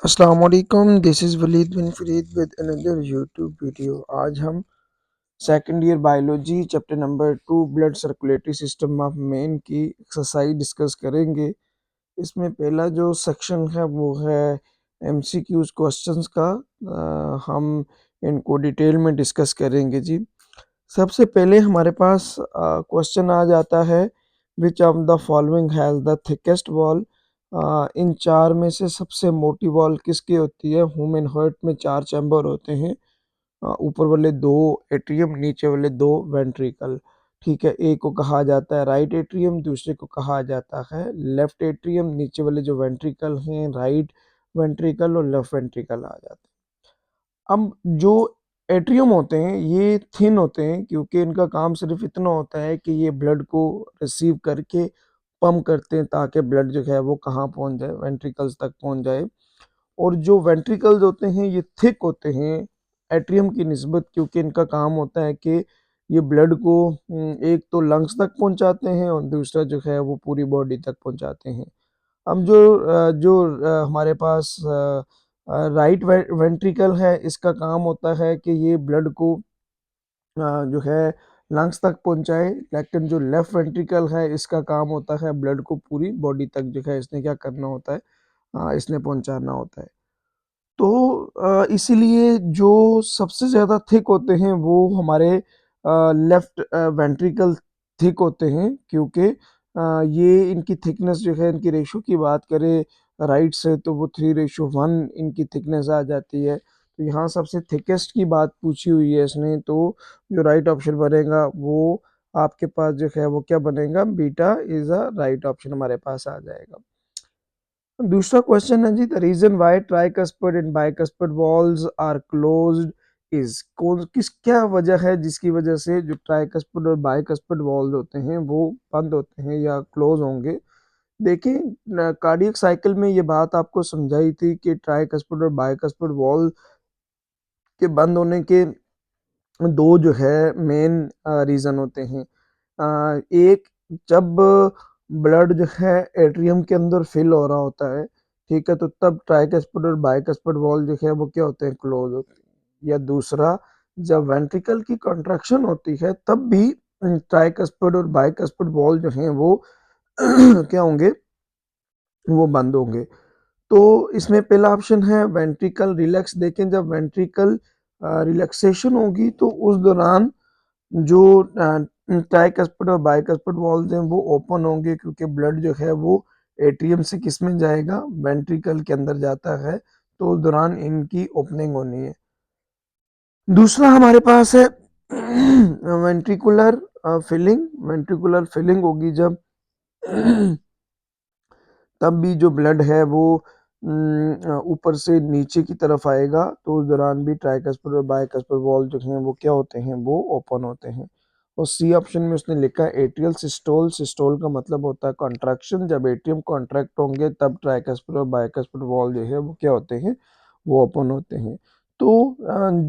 अस्सलाम वालेकुम, this is Waleed bin Farid with another YouTube video. आज हम second year biology chapter number 2 blood circulatory system of man की exercise discuss करेंगे। इसमें पहला जो सेक्शन है वो है एमसीक्यूज क्वेश्चंस का। हम इनको डिटेल में डिस्कस करेंगे जी। सबसे पहले हमारे पास क्वेश्चन आ जाता है, which of the following has the thickest valve. इन चार में से सबसे मोटी वॉल किसकी होती है। ह्यूमन हार्ट में चार चैम्बर होते हैं, ऊपर वाले दो एट्रियम, नीचे वाले दो वेंट्रिकल। ठीक है, एक को कहा जाता है राइट एट्रियम, दूसरे को कहा जाता है लेफ्ट एट्रियम। नीचे वाले जो वेंट्रिकल हैं राइट वेंट्रिकल और लेफ्ट वेंट्रिकल आ जाते हैं। अब जो एट्रियम होते हैं ये थिन होते हैं, क्योंकि इनका काम सिर्फ इतना होता है कि ये ब्लड को रिसीव करके पंप करते हैं ताकि ब्लड जो है वो कहाँ पहुंच जाए, वेंट्रिकल्स तक पहुंच जाए। और जो वेंट्रिकल्स होते हैं ये थिक होते हैं एट्रियम की निस्बत, क्योंकि इनका काम होता है कि ये ब्लड को एक तो लंग्स तक पहुंचाते हैं और दूसरा जो है वो पूरी बॉडी तक पहुंचाते हैं। अब जो हमारे पास राइट वेंट्रिकल है, इसका काम होता है कि ये ब्लड को जो है लंग्स तक पहुंचाए, लेकिन जो लेफ्ट वेंट्रिकल है इसका काम होता है ब्लड को पूरी बॉडी तक जो है इसने क्या करना होता है, इसने पहुंचाना होता है। तो इसीलिए जो सबसे ज़्यादा थिक होते हैं वो हमारे लेफ्ट वेंट्रिकल थिक होते हैं, क्योंकि ये इनकी थिकनेस जो है, इनकी रेशो की बात करें राइट से तो वो 3:1 इनकी थिकनेस आ जाती है। तो यहाँ सबसे थिकेस्ट की बात पूछी हुई है इसने, तो जो राइट ऑप्शन बनेगा वो आपके पास जो है वो क्या बनेगा, beta is a right option हमारे पास आ जाएगा। दूसरा क्वेश्चन है जी, the reason why tricuspid and bicuspid valves are closed is, कौन किस क्या वजह है जिसकी वजह से जो ट्राइकस्पिड और बाइकस्पिड वॉल्स होते हैं वो बंद होते हैं या क्लोज होंगे। देखिए, कार्डियक साइकिल में ये बात आपको समझाई थी कि ट्राइकस्पिड और बाइकस्पिड वॉल के बंद होने के दो जो है मेन रीजन होते हैं। एक, जब ब्लड जो है एट्रियम के अंदर फिल हो रहा होता है, ठीक है, तो तब ट्राइकस्पिड और बाइकस्पिड वॉल जो है वो क्या होते हैं, क्लोज होते हैं। या दूसरा, जब वेंट्रिकल की कंट्रैक्शन होती है तब भी ट्राइकस्पिड और बाइकस्पिड वॉल जो हैं वो क्या होंगे, वो बंद होंगे। तो इसमें पहला ऑप्शन है वेंट्रिकल रिलैक्स। देखें, जब वेंट्रिकल रिलैक्सेशन होगी तो उस दौरान जो ट्राइकस्पिड और बाइकस्पिड वॉल्स हैं वो ओपन होंगे, क्योंकि ब्लड जो है वो एट्रियम से किस में जाएगा, वेंट्रिकल के अंदर जाता है, तो उस दौरान इनकी ओपनिंग होनी है। दूसरा हमारे पास है वेंट्रिकुलर फिलिंग। वेंट्रिकुलर फिलिंग होगी जब तब भी जो ब्लड है वो ऊपर से नीचे की तरफ आएगा, तो उस दौरान भी ट्राइकस्पिड और बाइकस्पिड वॉल जो हैं वो क्या होते हैं, वो ओपन होते हैं। और सी ऑप्शन में उसने लिखा एट्रियल सिस्टोल। सिस्टोल का मतलब होता है कॉन्ट्रैक्शन, जब एट्रियम कॉन्ट्रैक्ट होंगे तब ट्राइकस्पिड और बाइकस्पिड वॉल जो है वो क्या होते हैं, वो ओपन होते हैं। तो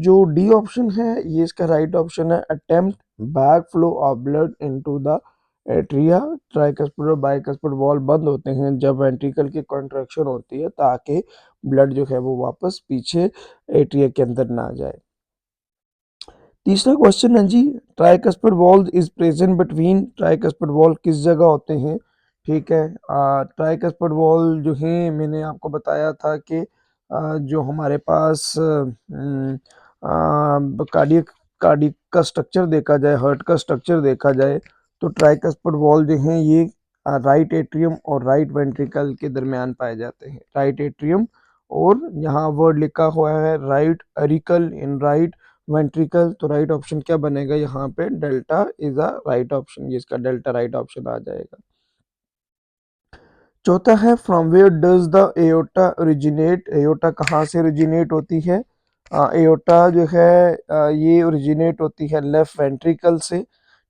जो डी ऑप्शन है ये इसका राइट ऑप्शन है, attempt back flow of blood into the atria. Tricuspid और बाइकस्पिड वॉल बंद होते हैं जब वेंट्रिकल की कॉन्ट्रैक्शन होती है, ताकि ब्लड जो है वो वापस पीछे एट्रिया के अंदर ना जाए। तीसरा क्वेश्चन है जी, tricuspid valve is present between. Tricuspid valve किस जगह होते हैं, ठीक है। ट्राइकस्पिड वॉल जो है मैंने आपको बताया था कि जो हमारे पास कार्डियक कार्डियक का स्ट्रक्चर देखा जाए, हार्ट का स्ट्रक्चर देखा जाए, तो ट्राइकस्पिड वॉल जो हैं ये राइट एट्रियम और राइट वेंट्रिकल के दरमियान पाए जाते हैं। राइट एट्रियम, और यहाँ वर्ड लिखा हुआ है right auricle in right ventricle, तो राइट ऑप्शन क्या बनेगा यहाँ पे, delta is a right option, ये इसका डेल्टा राइट ऑप्शन आ जाएगा। चौथा है, from where does the aorta originate. Aorta कहाँ से ओरिजिनेट होती है। एयोटा जो है ये ओरिजिनेट होती है लेफ्ट वेंट्रिकल से।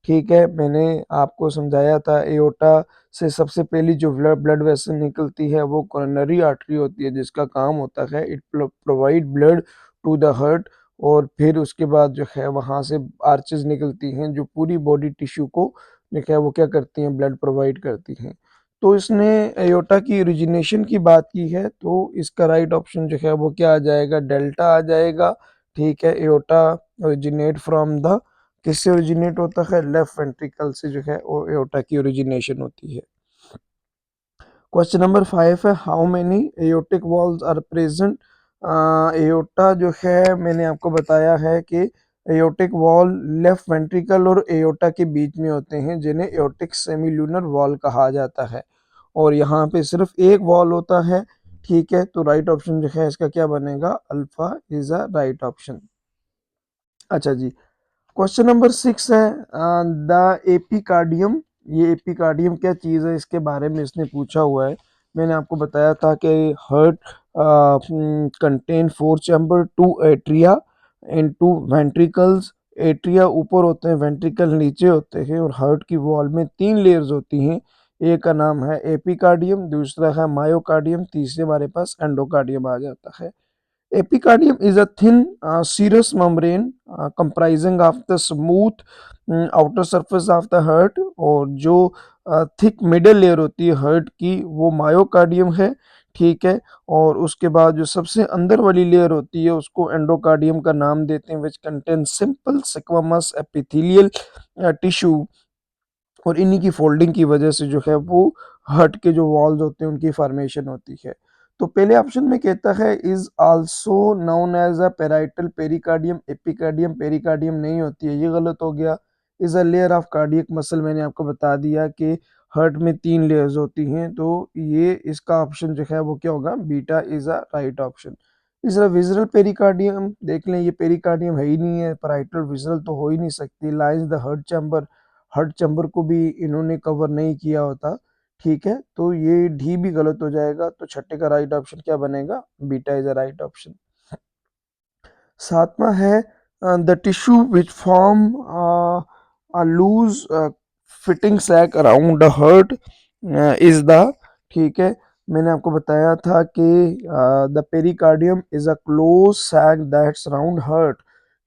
ठीक है, मैंने आपको समझाया था एयोटा से सबसे पहली जो ब्लड वेसल निकलती है वो कोरोनरी आर्टरी होती है, जिसका काम होता है it provide blood to the heart. और फिर उसके बाद जो है वहाँ से आर्चेज निकलती हैं जो पूरी बॉडी टिश्यू को जो है वो क्या करती हैं, ब्लड प्रोवाइड करती हैं। तो इसने एयोटा की ओरिजिनेशन की बात की है, तो इसका राइट ऑप्शन जो है वो क्या आ जाएगा, डेल्टा आ जाएगा। ठीक है, एयोटा ओरिजिनेट फ्रॉम द, किससे ओरिजिनेट होता है, लेफ्ट वेंट्रिकल से जो है वो एयोटा की ओरिजिनेशन होती है। क्वेश्चन नंबर 5 है, how many aortic walls are present. Aorta जो है मैंने आपको बताया है कि एयोटिक वॉल लेफ्ट वेंट्रिकल और एयोटा के बीच में होते हैं, जिन्हें एयोटिक सेमील्यूनर वॉल कहा जाता है, और यहाँ पे सिर्फ एक वॉल होता है। ठीक है, तो राइट ऑप्शन जो है इसका क्या बनेगा, alpha is a right option. अच्छा जी, क्वेश्चन नंबर 6 है, द एपिकार्डियम। ये एपिकार्डियम क्या चीज़ है, इसके बारे में इसने पूछा हुआ है। मैंने आपको बताया था कि heart contain 4 chamber, 2 atria and 2 ventricles. Atria ऊपर होते हैं, वेंट्रिकल नीचे होते हैं, और हार्ट की वॉल में 3 लेयर्स होती हैं। एक का नाम है एपिकार्डियम, दूसरा है मायोकार्डियम, तीसरे हमारे पास एंडोकार्डियम आ जाता है। Epicardium is a thin serous membrane comprising of the smooth outer surface of the heart, और जो थिक मिडल लेयर होती है हार्ट की वो मायोकार्डियम है। ठीक है, और उसके बाद जो सबसे अंदर वाली लेयर होती है उसको एंडोकार्डियम का नाम देते हैं, which contain simple squamous epithelial tissue, और इन्हीं की फोल्डिंग की वजह से जो है वो हार्ट के जो वॉल्स होते हैं उनकी फॉर्मेशन होती है। तो पहले ऑप्शन में कहता है is also known as a parietal pericardium, epicardium pericardium नहीं होती है, ये गलत हो गया। Is a layer of cardiac muscle, मैंने आपको बता दिया कि हार्ट में 3 लेयर्स होती हैं, तो ये इसका ऑप्शन जो है वो क्या होगा, beta is a right option. तीसरा विजरल पेरिकार्डियम, देख लें ये पेरिकार्डियम है ही नहीं है, पैराइटल विजरल तो हो ही नहीं सकती। Lines the heart chamber, heart chamber को भी इन्होंने कवर नहीं किया होता। ठीक है, तो ये डी भी गलत हो जाएगा, तो छठे का राइट ऑप्शन क्या बनेगा, beta is a right option. सातवां है, the tissue which form a loose fitting sac around the heart is the, ठीक है, मैंने आपको बताया था कि the pericardium is a close sac that surround heart.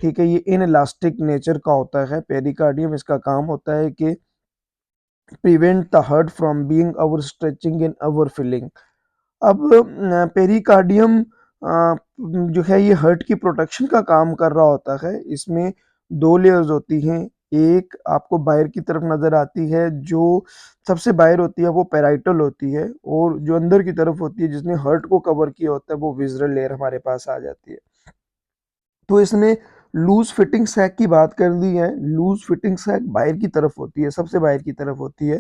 ठीक है, ये इन इलास्टिक नेचर का होता है पेरिकार्डियम, इसका काम होता है कि prevent the heart from being over stretching and over filling। अब पेरिकार्डियम जो है ये हार्ट की प्रोटेक्शन का काम कर रहा होता है। इसमें 2 लेयर्स होती हैं, एक आपको बाहर की तरफ नजर आती है, जो सबसे बाहर होती है वो पेराइटल होती है, और जो अंदर की तरफ होती है जिसने हार्ट को कवर किया होता है वो विजरल लेयर हमारे पास आ जाती है। तो इसने लूज फिटिंग सैक की बात कर दी है, लूज फिटिंग सैक बाहर की तरफ होती है, सबसे बाहर की तरफ होती है।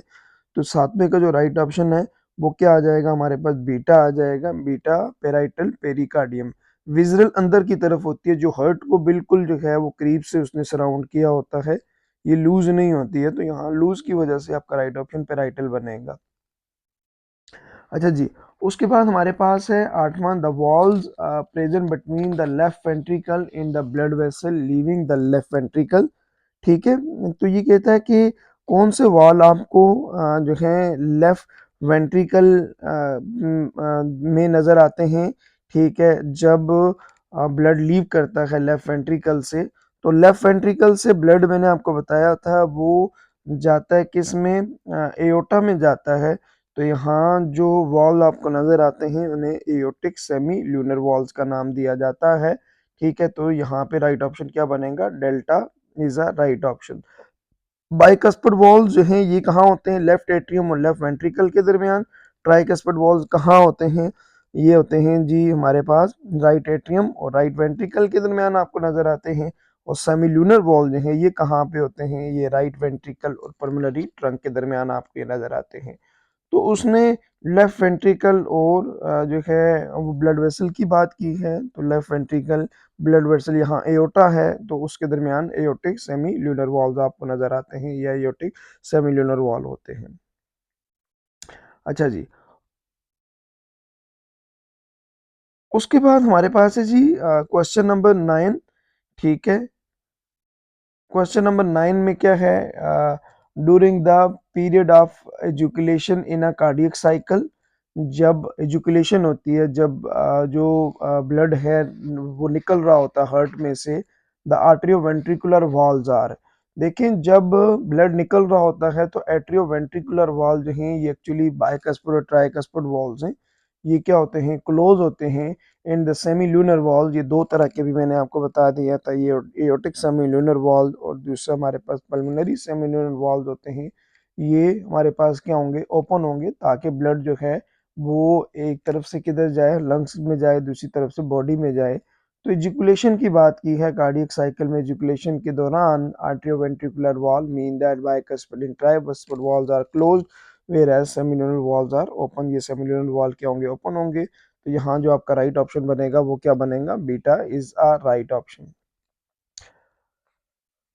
तो सातवें का जो राइट ऑप्शन है वो क्या आ जाएगा, हमारे पास बीटा आ जाएगा, बीटा पेराइटल पेरिकार्डियम। विजरल अंदर की तरफ होती है, जो हार्ट को बिल्कुल जो है वो करीब से उसने सराउंड किया होता है, ये लूज नहीं होती है, तो यहाँ लूज की वजह से आपका राइट ऑप्शन पेराइटल बनेगा। अच्छा जी, उसके बाद हमारे पास है आठवां, the walls present between the left ventricle in the blood vessel leaving the left ventricle. ठीक है, तो ये कहता है कि कौन से वॉल आपको जो है लेफ्ट वेंट्रिकल में नज़र आते हैं। ठीक है, जब ब्लड लीव करता है लेफ्ट वेंट्रिकल से, तो लेफ्ट वेंट्रिकल से ब्लड मैंने आपको बताया था वो जाता है किस में, एयोटा में जाता है। तो यहाँ जो वॉल आपको नज़र आते हैं उन्हें एयोटिक सेमी ल्यूनर वॉल्स का नाम दिया जाता है। ठीक है, तो यहाँ पे राइट ऑप्शन क्या बनेगा, delta is a right option. Bicuspid valves जो हैं ये कहाँ होते हैं, लेफ्ट एट्रियम और लेफ्ट वेंट्रिकल के दरमियान। ट्राइकस्पड वॉल्स कहाँ होते हैं, ये होते हैं जी हमारे पास राइट एट्रियम और राइट वेंट्रिकल के दरमियान आपको नजर आते हैं। और सेमिल्यूनर वॉल जो है ये कहाँ पे होते हैं, ये राइट वेंट्रिकल और पल्मोनरी ट्रंक के दरमियान आपको ये नजर आते हैं। तो उसने लेफ्ट वेंट्रिकल और जो है वो ब्लड वेसल की बात की है, तो लेफ्ट वेंट्रिकल ब्लड वेसल यहाँ एयोटा है, तो उसके दरमियान एयोटिक सेमी ल्यूनर वॉल्व आपको नजर आते हैं, या एयोटिक सेमी ल्यूनर वॉल्व होते हैं। अच्छा जी, उसके बाद हमारे पास है जी क्वेश्चन नंबर 9। ठीक है, क्वेश्चन नंबर 9 में क्या है, during the period of ejaculation in a cardiac cycle, जब एजुकुलेशन होती है, जब जो ब्लड है वो निकल रहा होता है हार्ट में से, द आर्टरियोवेंट्रिकुलर वॉल्स आर, देखें जब ब्लड निकल रहा होता है तो एट्रियोवेंट्रिकुलर वॉल्व जो हैं ये एक्चुअली बाइकस्पिड और ट्राइकस्पिड वॉल्व्स हैं। ये क्या होते हैं, क्लोज होते हैं। In the semi lunar valve ये दो तरह के भी मैंने आपको बता दिया था, ये एओर्टिक सेमी ल्यूनर वॉल्व और दूसरा हमारे पास पल्मोनरी सेमी ल्यूनर वॉल्व होते हैं। ये हमारे पास क्या होंगे, ओपन होंगे ताकि ब्लड जो है वो एक तरफ से किधर जाए, लंग्स में जाए, दूसरी तरफ से बॉडी में जाए। तो एजुकुलेशन की बात की है कार्डियक साइकिल में, एजुकुलेशन के दौरान atrioventricular valve mean that bicuspid and tricuspid valves are closed whereas semilunar valves are open. ये सेमिल्यूनर वॉल क्या होंगे, ओपन होंगे। तो यहाँ जो आपका राइट ऑप्शन बनेगा वो क्या बनेगा, beta is a right option.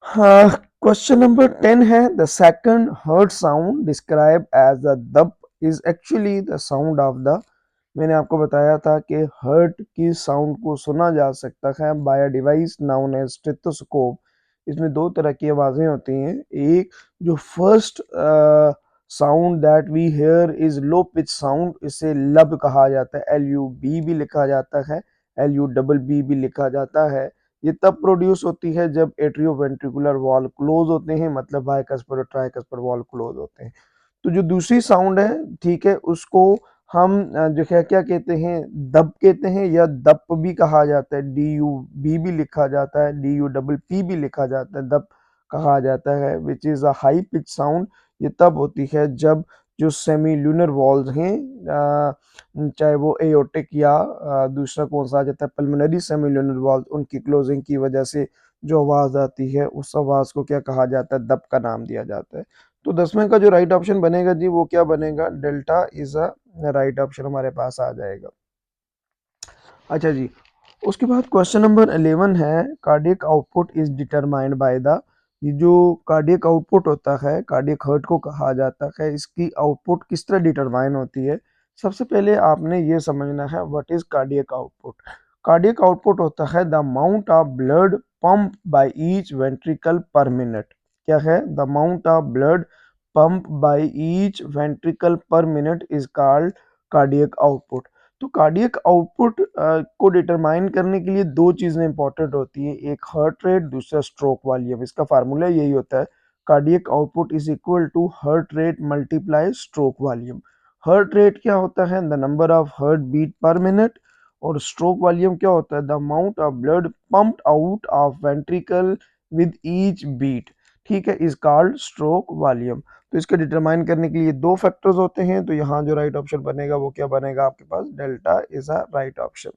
हाँ, क्वेश्चन नंबर 10 है the second heart sound describe as the dup is actually the sound of the. मैंने आपको बताया था कि हर्ट की साउंड को सुना जा सकता है by a device known as stethoscope. इसमें दो तरह की आवाज़ें होती हैं। एक जो first sound that we hear is low pitch sound, इसे लब कहा जाता है, एल यू बी भी लिखा जाता है, एल यू डबल बी भी लिखा जाता है। ये तब प्रोड्यूस होती है जब एट्रियोवेंट्रिकुलर वॉल क्लोज होते हैं, मतलब बाइकस्पिड और ट्राइकस्पिड वॉल क्लोज होते हैं। तो जो दूसरी साउंड है, ठीक है, उसको हम जो है क्या कहते हैं, दब कहते हैं या दप भी कहा जाता है, डी यू बी भी लिखा जाता है, डी यू डबल पी भी लिखा जाता है, दप कहा जाता है, which is a high pitch sound. ये तब होती है जब जो सेमी ल्यूनर वॉल्स हैं, चाहे वो एओर्टिक या दूसरा कौन सा आ जाता है पल्मोनरी सेमी ल्यूनर वॉल्व, उनकी क्लोजिंग की वजह से जो आवाज़ आती है उस आवाज़ को क्या कहा जाता है, दब का नाम दिया जाता है। तो 10वें का जो राइट ऑप्शन बनेगा जी वो क्या बनेगा, delta is a right option हमारे पास आ जाएगा। अच्छा जी, उसके बाद क्वेश्चन नंबर 11 है cardiac output is determined by the. ये जो कार्डियक आउटपुट होता है, कार्डियक हर्ट को कहा जाता है, इसकी आउटपुट किस तरह डिटरमाइन होती है। सबसे पहले आपने ये समझना है what is cardiac output. Cardiac output होता है the amount of blood pump by each ventricle per minute. क्या है, the amount of blood pump by each ventricle per minute is called cardiac output. तो कार्डियक आउटपुट को determine करने के लिए दो चीज़ें इंपॉर्टेंट होती हैं, एक हार्ट रेट, दूसरा स्ट्रोक वॉल्यूम। इसका फार्मूला यही होता है, cardiac output is equal to heart rate multiply stroke volume. Heart rate क्या होता है, the number of heart beat per minute, और स्ट्रोक वॉल्यूम क्या होता है, the amount of blood pumped out of ventricle with each beat, ठीक है, is called stroke volume. तो इसको डिटरमाइन करने के लिए दो फैक्टर्स होते हैं, तो यहाँ जो राइट ऑप्शन बनेगा वो क्या बनेगा आपके पास, delta is a right option.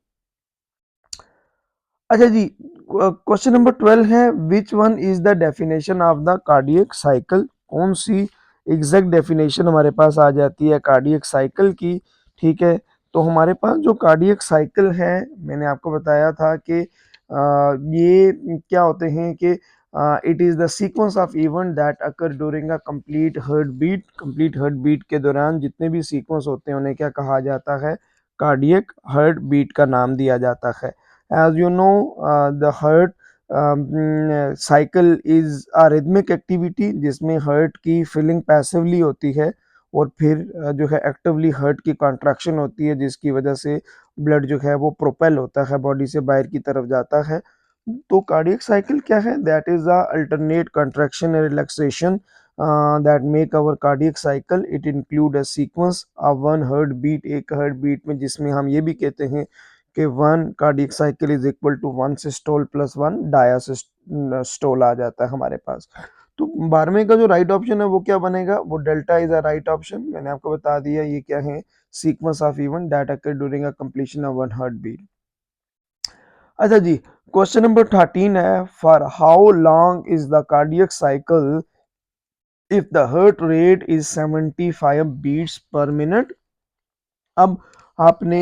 अच्छा जी, क्वेश्चन नंबर 12 है which one is the definition of the cardiac cycle. कौन सी एग्जैक्ट डेफिनेशन हमारे पास आ जाती है कार्डियक साइकिल की, ठीक है। तो हमारे पास जो कार्डियक साइकिल है, मैंने आपको बताया था कि ये क्या होते हैं कि it is the sequence of event that occur during a complete heart beat. Complete heart beat के दौरान जितने भी सीक्वेंस होते हैं उन्हें क्या कहा जाता है, कार्डियक हार्ट बीट का नाम दिया जाता है। as you know, the heart cycle is a rhythmic activity जिसमें हार्ट की फिलिंग पैसिवली होती है और फिर जो है एक्टिवली हार्ट की कॉन्ट्रैक्शन होती है, जिसकी वजह से ब्लड जो है वो प्रोपेल होता है, बॉडी से बाहर की तरफ जाता है। तो कार्डियक साइकिल क्या है, that is a alternate contraction and relaxation that make our cardiac cycle. It include a sequence of one heart beat, एक हार्ट बीट में जिसमें हम ये भी कहते हैं कि one cardiac cycle is equal to one systole plus one diastole आ जाता है हमारे पास। तो 12वें का जो राइट ऑप्शन है वो क्या बनेगा, वो delta is a right option. मैंने आपको बता दिया ये क्या है, sequence of event that occur during a completion of one heart beat. अच्छा जी, क्वेश्चन नंबर 13 है for how long is the cardiac cycle if the heart rate is 75 beats per minute. अब आपने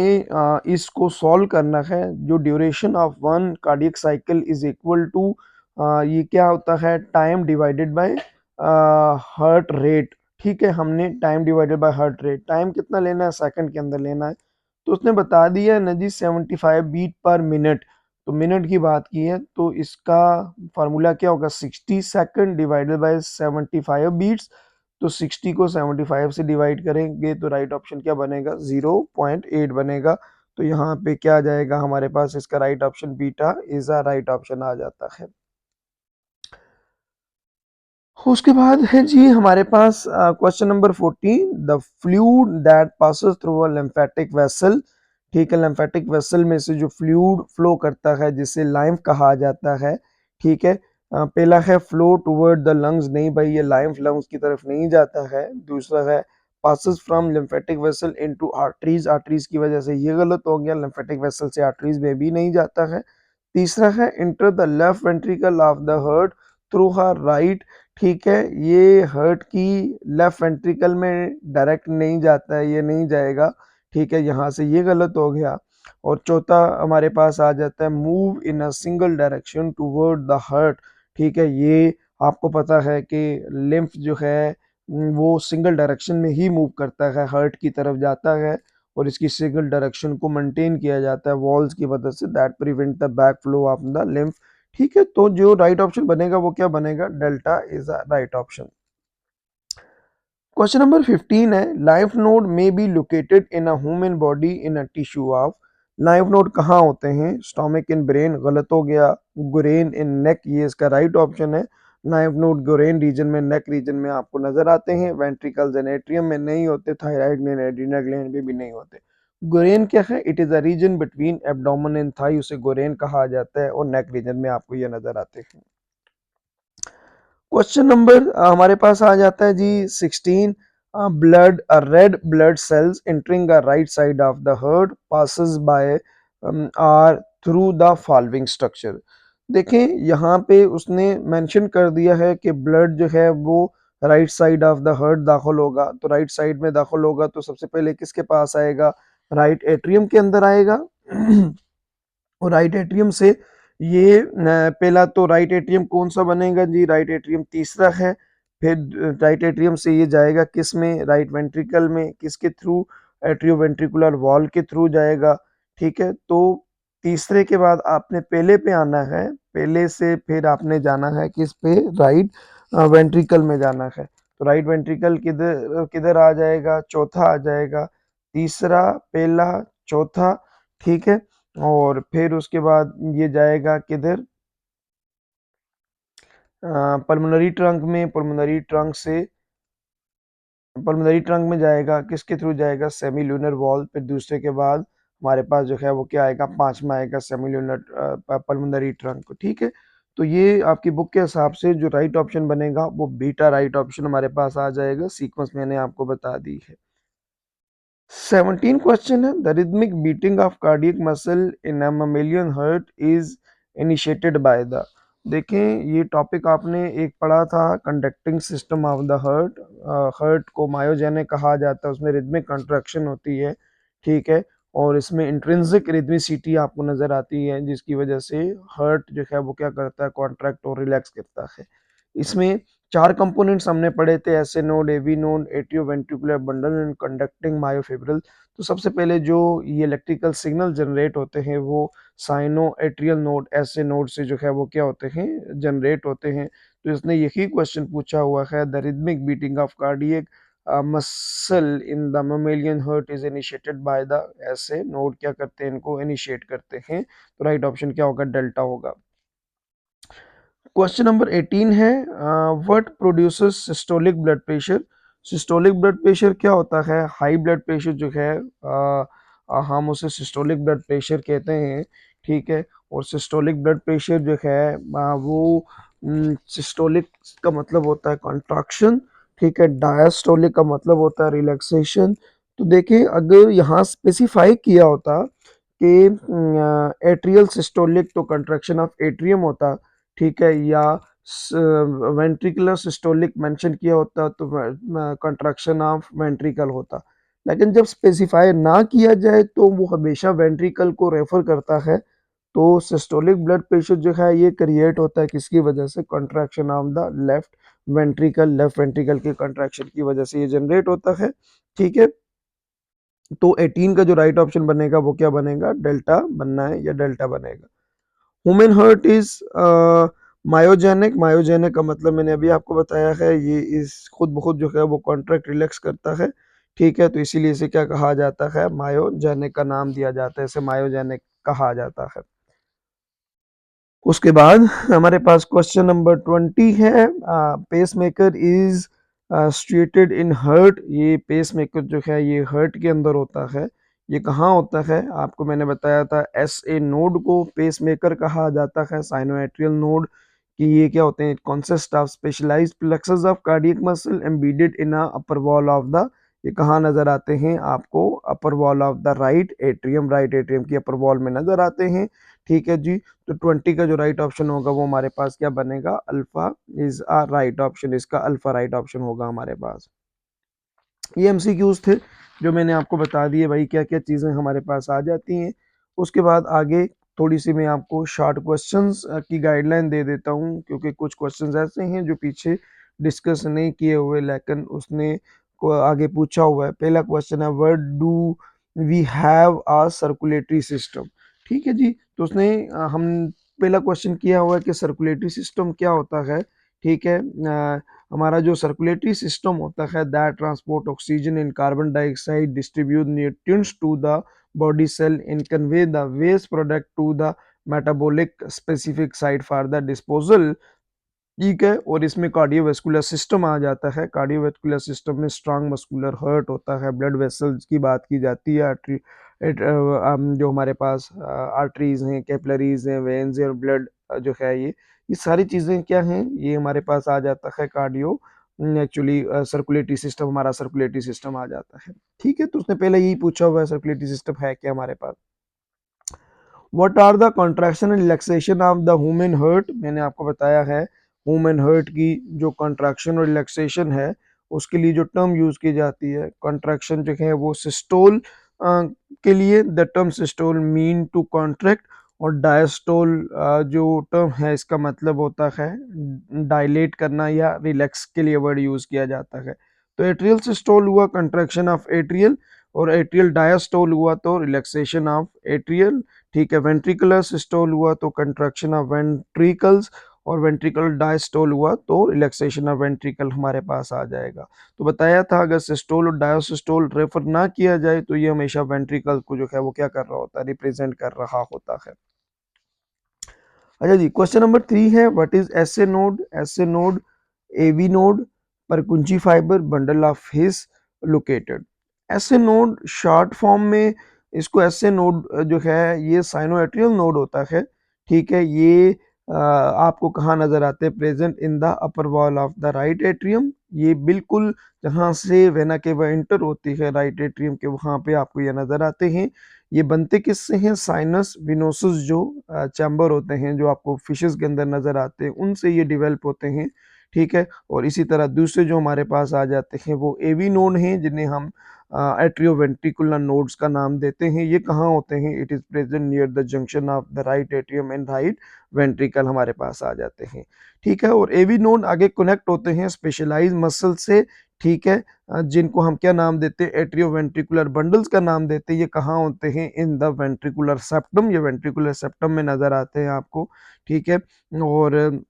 इसको सॉल्व करना है। जो duration of one cardiac cycle is equal to ये क्या होता है, time divided by heart rate, ठीक है। हमने time divided by heart rate, time कितना लेना है, सेकंड के अंदर लेना है। तो उसने बता दिया है ना जी 75 बीट पर मिनट, तो मिनट की बात की है, तो इसका फार्मूला क्या होगा, 60 सेकंड डिवाइडेड बाय 75 बीट्स। तो 60 को 75 से डिवाइड करेंगे तो राइट ऑप्शन क्या बनेगा, 0.8 बनेगा। तो यहाँ पे क्या आ जाएगा हमारे पास, इसका right option beta is a right option आ जाता है। उसके बाद है जी हमारे पास question number 14, the fluid that passes through a lymphatic vessel. ठीक है, लिम्फेटिक वेसल में से जो फ्लूइड फ्लो करता है जिसे लाइम्फ कहा जाता है। ठीक है, पहला है फ्लो टुवर्ड द लंग्स, नहीं भाई ये लाइम्फ लंग्स की तरफ नहीं जाता है। दूसरा है passes from lymphatic vessel into arteries, arteries की वजह से ये गलत हो गया, लिम्फेटिक वेसल से आर्टरीज में भी नहीं जाता है। तीसरा है enter the left ventricle of the heart through her right. ठीक है, ये हार्ट की लेफ्ट वेंट्रिकल में डायरेक्ट नहीं जाता है, ये नहीं जाएगा। ठीक है, यहाँ से ये गलत हो गया। और चौथा हमारे पास आ जाता है move in a single direction toward the heart. ठीक है, ये आपको पता है कि लिम्फ जो है वो सिंगल डायरेक्शन में ही मूव करता है, हार्ट की तरफ जाता है और इसकी सिंगल डायरेक्शन को मेंटेन किया जाता है वॉल्स की मदद से, that prevent the back flow of the lymph. ठीक है, तो जो राइट ऑप्शन बनेगा वो क्या बनेगा, delta is the right option. Question number 15 है लाइफ नोड में be located in a human body in a tissue of. Life node कहाँ होते हैं, स्टोमक इन ब्रेन, गलत हो गया। गुरेन इन नेक, ये इसका राइट ऑप्शन है। लाइफ नोड गुरेन रीजन में, नेक रीजन में आपको नजर आते हैं। वेंट्रिकल्स एंड एट्रियम में नहीं होते, थायराइड ग्लैंड एड्रिनल ग्लैंड में भी नहीं होते। गुरेन क्या है, it is a region between abdomen and thigh, उसे गुरेन कहा जाता है और नेक रीजन में आपको ये नजर आते हैं। क्वेश्चन नंबर हमारे पास आ जाता है जी 16, blood red blood cells entering the right side of the heart passes by or through the following structure. देखें यहाँ पे उसने मेंशन कर दिया है कि ब्लड जो है वो right side of the heart दाखिल होगा, तो राइट साइड में दाखिल होगा तो सबसे पहले किसके पास आएगा, राइट एट्रियम के अंदर आएगा। और राइट एट्रियम से ये पहला तो राइट एट्रियम कौन सा बनेगा जी, राइट एट्रियम तीसरा है। फिर राइट एट्रियम से ये जाएगा किस में, राइट वेंट्रिकल में, किसके थ्रू, एट्रियो वेंट्रिकुलर वॉल के थ्रू जाएगा। ठीक है, तो तीसरे के बाद आपने पहले पे आना है, पहले से फिर आपने जाना है किस पे, राइट वेंट्रिकल में जाना है। तो राइट वेंट्रिकल किधर किधर आ जाएगा, चौथा आ जाएगा, तीसरा, पहला, चौथा। ठीक है, और फिर उसके बाद ये जाएगा किधर, पल्मोनरी ट्रंक में, पल्मोनरी ट्रंक से, पल्मोनरी ट्रंक में जाएगा किसके थ्रू जाएगा, सेमी ल्यूनर वॉल। फिर दूसरे के बाद हमारे पास जो है वो क्या आएगा, पांचवा आएगा सेमी ल्यूनर पल्मोनरी ट्रंक। ठीक है, तो ये आपकी बुक के हिसाब से जो राइट ऑप्शन बनेगा वो बीटा राइट ऑप्शन हमारे पास आ जाएगा, सीक्वेंस मैंने आपको बता दी है। 17 क्वेश्चन है the rhythmic beating of cardiac muscle in a mammalian heart is initiated by the. देखें ये टॉपिक आपने एक पढ़ा था, conducting system of the heart. Heart को मायोजेनिक कहा जाता है, उसमें रिदमिक कंट्रैक्शन होती है। ठीक है, और इसमें इंट्रिंसिक रिदमिसिटी आपको नजर आती है जिसकी वजह से हार्ट जो है वो क्या करता है, कॉन्ट्रैक्ट और रिलैक्स करता है। इसमें चार कंपोनेंट्स हमने पढ़े थे, SA node, AV node, atrio ventricular bundle and conducting myofibril. तो सबसे पहले जो ये इलेक्ट्रिकल सिग्नल जनरेट होते हैं वो cyano atrial node, SA node से जो है वो क्या होते हैं, जनरेट होते हैं। तो इसने यही क्वेश्चन पूछा हुआ है, the rhythmic beating of cardiac muscle in the mammalian heart is initiated by the SA node, क्या करते हैं, इनको इनिशिएट करते हैं। तो राइट ऑप्शन क्या होगा, डेल्टा होगा। क्वेश्चन नंबर 18 है what produces systolic blood pressure. Systolic blood pressure क्या होता है, हाई ब्लड प्रेशर जो है हम उसे सिस्टोलिक ब्लड प्रेशर कहते हैं। ठीक है, और सिस्टोलिक ब्लड प्रेशर जो है वो सिस्टोलिक का मतलब होता है कॉन्ट्रैक्शन। ठीक है, डायस्टोलिक का मतलब होता है रिलैक्सेशन। तो देखिए अगर यहाँ स्पेसिफाई किया होता कि एट्रियल सिस्टोलिक तो कंट्रैक्शन ऑफ एट्रियम होता, ठीक है, या वेंट्रिकुलर सिस्टोलिक मेंशन किया होता तो कंट्रैक्शन ऑफ वेंट्रिकल होता। लेकिन जब स्पेसिफाई ना किया जाए तो वो हमेशा वेंट्रिकल को रेफर करता है। तो सिस्टोलिक ब्लड प्रेशर जो है ये क्रिएट होता है किसकी वजह से, contraction of the left ventricle, left ventricle के कंट्रैक्शन की वजह से ये जनरेट होता है। ठीक है, तो 18 का जो राइट ऑप्शन बनेगा वो क्या बनेगा, डेल्टा बनना है या डेल्टा बनेगा। Human heart is myogenic, myogenic का मतलब मैंने अभी आपको बताया है, ये इस खुद ब खुद जो है वो कॉन्ट्रैक्ट रिलैक्स करता है। ठीक है, तो इसीलिए इसे क्या कहा जाता है, मायोजेनिक का नाम दिया जाता है, इसे मायोजेनिक कहा जाता है। उसके बाद हमारे पास क्वेश्चन नंबर 20 है, pacemaker is situated in heart. ये पेसमेकर जो है ये हर्ट के अंदर होता है। ये कहाँ होता है? आपको मैंने बताया था एस ए नोड को पेसमेकर कहा जाता है, साइनोएट्रियल नोड। कि ये क्या होते हैं? Consist of specialized plexus of cardiac muscle embedded in a upper wall of the. ये कहाँ नजर आते हैं आपको? Upper wall of the right atrium की अपर वॉल में नजर आते हैं। ठीक है जी। तो 20 का जो राइट ऑप्शन होगा वो हमारे पास क्या बनेगा? Alpha is a right option. इसका अल्फा राइट ऑप्शन होगा हमारे पास। ये एमसीक्यूज थे जो मैंने आपको बता दिए भाई, क्या क्या चीज़ें हमारे पास आ जाती हैं। उसके बाद आगे थोड़ी सी मैं आपको शॉर्ट क्वेश्चंस की गाइडलाइन दे देता हूँ, क्योंकि कुछ क्वेश्चंस ऐसे हैं जो पीछे डिस्कस नहीं किए हुए लेकिन उसने को आगे पूछा हुआ है। पहला क्वेश्चन है, what do we have a circulatory system. ठीक है जी। तो उसने हम पहला क्वेश्चन किया हुआ है कि सर्कुलेटरी सिस्टम क्या होता है। ठीक है। हमारा जो सर्कुलेटरी सिस्टम होता है, that transport oxygen in carbon dioxide, distribute nutrients to the body cell in convey the waste product to the metabolic specific site for the disposal. ठीक है। और इसमें कार्डियोवैस्कुलर सिस्टम आ जाता है। कार्डियोवैस्कुलर सिस्टम में स्ट्रांग मस्कुलर हर्ट होता है, ब्लड वेसल्स की बात की जाती है, आर्टरी जो हमारे पास आर्टरीज हैं, कैपिलरीज हैं, वेन्स हैं और ब्लड जो है ये सारी चीज़ें क्या हैं? ये हमारे पास आ जाता है कार्डियो एक्चुअली सर्कुलेटरी सिस्टम, हमारा सर्कुलेटरी सिस्टम आ जाता है। ठीक है। तो उसने पहले यही पूछा हुआ है सर्कुलेटरी सिस्टम है क्या हमारे पास। What are the contraction and relaxation of the human heart. मैंने आपको बताया है ह्यूमन हर्ट की जो कॉन्ट्रैक्शन और रिलैक्सेशन है उसके लिए जो टर्म यूज की जाती है, कॉन्ट्रैक्शन जो है वो सिस्टोल के लिए the term systole mean to contract, और डायस्टोल जो टर्म है इसका मतलब होता है डायलेट करना या रिलैक्स के लिए वर्ड यूज किया जाता है। तो एट्रियल सिस्टोल हुआ कंट्रैक्शन ऑफ एट्रियल, और एट्रियल डायस्टोल हुआ तो रिलैक्सेशन ऑफ एट्रियल। ठीक है। वेंट्रिकुलर सिस्टोल हुआ तो कंट्रैक्शन ऑफ वेंट्रिकल्स, और वेंट्रिकल डायस्टोल हुआ तो रिलैक्सेशन ऑफ वेंट्रिकल हमारे पास आ जाएगा। तो बताया था अगर सिस्टोल और डायोसिस्टोल रेफर ना किया जाए तो ये हमेशा वेंट्रिकल को जो है वो क्या कर रहा होता है? रिप्रेजेंट कर रहा होता है। अच्छा जी। क्वेश्चन नंबर 3 है, what is SA node. SA node, AV node, Purkinje fiber, bundle of His located. SA node short form में इसको एसए नोड जो है ये साइनोएट्रियल नोड होता है। ठीक है। ये आपको कहाँ नजर आते हैं? Present in the upper wall of the right atrium. ये बिल्कुल जहाँ से वेना केवा एंटर होती है राइट एट्रियम के, वहाँ पे आपको ये नजर आते हैं। ये बनते किससे हैं? साइनस विनोसस जो चैम्बर होते हैं जो आपको फिशेस के अंदर नजर आते हैं उनसे ये डेवलप होते हैं। ठीक है। और इसी तरह दूसरे जो हमारे पास आ जाते हैं वो एवी नोड हैं जिन्हें हम एट्रियोवेंट्रिकुलर नोड्स का नाम देते हैं। ये कहाँ होते हैं? It is present near the junction of the right atrium and right ventricle हमारे पास आ जाते हैं। ठीक है। और एवी नोड आगे कनेक्ट होते हैं स्पेशलाइज मसल से। ठीक है। जिनको हम क्या नाम देते हैं? एट्रियोवेंट्रिकुलर बंडल्स का नाम देते हैं। ये कहाँ होते हैं? In the ventricular septum. ये वेंट्रिकुलर सेप्टम में नजर आते हैं आपको। ठीक है। और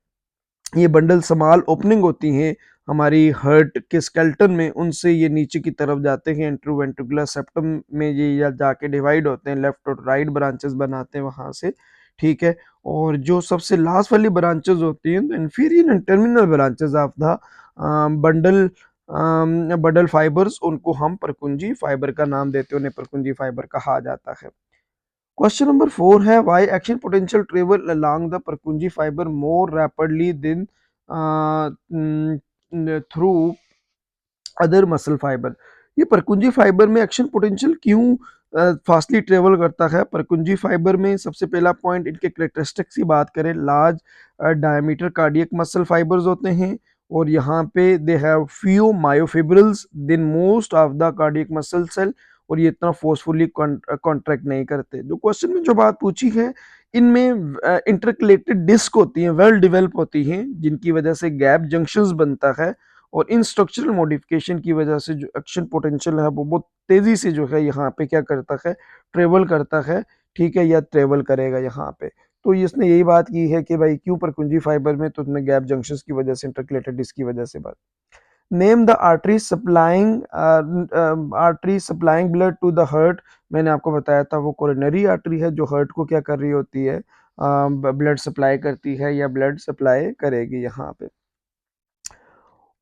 ये बंडल स्मॉल ओपनिंग होती हैं हमारी हर्ट के स्केल्टन में, उनसे ये नीचे की तरफ जाते हैं इंट्रोवेंट्रिकुलर सेप्टम में, ये या जाके डिवाइड होते हैं, लेफ्ट और राइट ब्रांचेस बनाते हैं वहां से। ठीक है। और जो सबसे लास्ट वाली ब्रांचेस होती हैं, inferior and terminal branches of the bundle bundle fibres, उनको हम परकुंजी फाइबर का नाम देते हैं, उन्हें परकुंजी फाइबर कहा जाता है। क्वेश्चन नंबर 4 है, why action potential travel along the Purkinje fiber more rapidly than through other muscle fiber. ये परकुंजी फाइबर में एक्शन पोटेंशियल क्यों फास्टली ट्रेवल करता है? परकुंजी फाइबर में सबसे पहला पॉइंट, इनके करेक्टरिस्टिक्स की बात करें, large diameter cardiac muscle fibres होते हैं, और यहाँ पे they have few myofibrils than most of the cardiac muscle cell, और ये इतना फोर्सफुली कॉन्ट्रैक्ट नहीं करते। जो क्वेश्चन में जो बात पूछी है, इनमें इंटरकलेटेड डिस्क होती हैं, वेल डेवलप होती हैं, जिनकी वजह से गैप जंक्शंस बनता है, और इन स्ट्रक्चरल मॉडिफिकेशन की वजह से जो एक्शन पोटेंशियल है वो बहुत तेजी से जो है यहाँ पे क्या करता है? ट्रेवल करता है। ठीक है। या ट्रेवल करेगा यहाँ पे। तो इसने यही बात की है कि भाई क्यों परकुंजी फाइबर में? तो उसने गैप जंक्शंस की वजह से, इंटरकलेटेड डिस्क की वजह से बात। Name the artery supplying blood to the heart. मैंने आपको बताया था वो कोरोनरी आर्टरी है जो हर्ट को क्या कर रही होती है? ब्लड सप्लाई करती है या ब्लड सप्लाई करेगी यहाँ पे।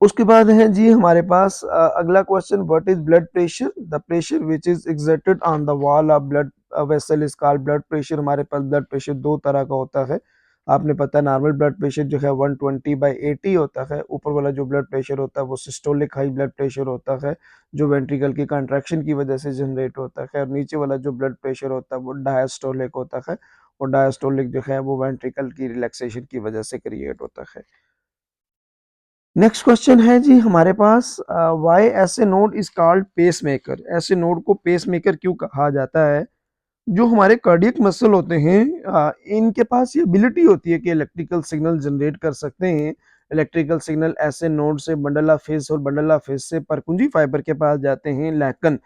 उसके बाद है जी हमारे पास अगला question, what is blood pressure? The pressure which is exerted on the wall of blood vessel is called blood pressure. हमारे पास ब्लड प्रेशर दो तरह का होता है। आपने पता है नॉर्मल ब्लड प्रेशर जो है 120/80 होता है। ऊपर वाला जो ब्लड प्रेशर होता है वो सिस्टोलिक हाई ब्लड प्रेशर होता है, जो वेंट्रिकल की कंट्रैक्शन की वजह से जनरेट होता है। और नीचे वाला जो ब्लड प्रेशर होता है वो डायस्टोलिक होता है, और डायस्टोलिक जो है वो वेंट्रिकल की रिलैक्सेशन की वजह से क्रिएट होता है। नेक्स्ट क्वेश्चन है जी हमारे पास, why SA node is called pace maker? SA node को पेस मेकर क्यों कहा जाता है? जो हमारे कार्डियक मसल होते हैं, इनके पास ये एबिलिटी होती है कि इलेक्ट्रिकल सिग्नल जनरेट कर सकते हैं। इलेक्ट्रिकल सिग्नल ऐसे नोड से बंडल ऑफ फेस और बंडल ऑफ फेस से परकुंजी फाइबर के पास जाते हैं, लेकिन